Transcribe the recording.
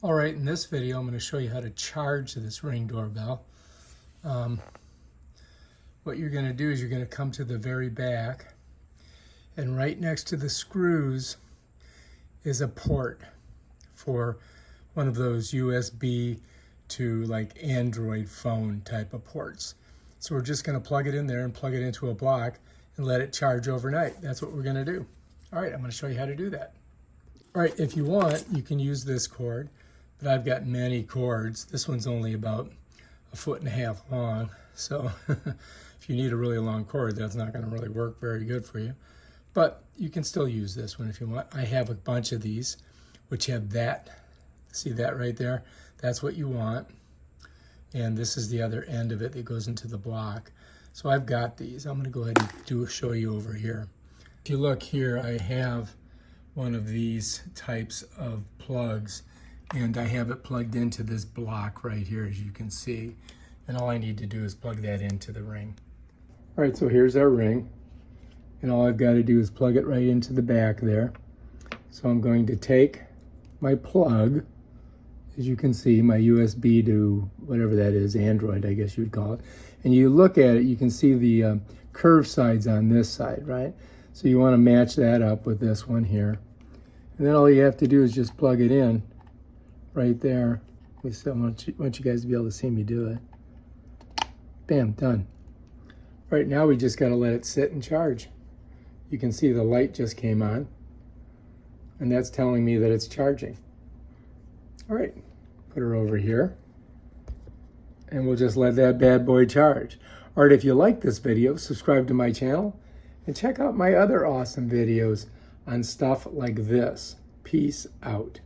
All right, in this video, I'm going to show you how to charge this Ring doorbell. What you're going to do is you're going to come to the very back, and right next to the screws is a port for one of those USB to like Android phone type of ports. So we're just going to plug it in there and plug it into a block and let it charge overnight. That's what we're going to do. All right, I'm going to show you how to do that. All right, if you want, you can use this cord, but I've got many cords. This one's only about 1.5 feet long, so if you need a really long cord, that's not going to really work very good for you. But you can still use this one if you want. I have a bunch of these, which have that. See that right there? That's what you want. And this is the other end of it that goes into the block. So I've got these. I'm going to go ahead and show you over here. If you look here, I have one of these types of plugs, and I have it plugged into this block right here, as you can see. And all I need to do is plug that into the ring. All right, so here's our ring. And all I've got to do is plug it right into the back there. So I'm going to take my plug, as you can see, my USB to whatever that is, Android, I guess you would call it. And you look at it, you can see the curved sides on this side, right? So you want to match that up with this one here. And then all you have to do is just plug it in right there. I want you guys to be able to see me do it. Bam, done. All right, now we just got to let it sit and charge. You can see the light just came on, and that's telling me that it's charging. All right, put her over here, and we'll just let that bad boy charge. All right, if you like this video, subscribe to my channel, and check out my other awesome videos on stuff like this. Peace out.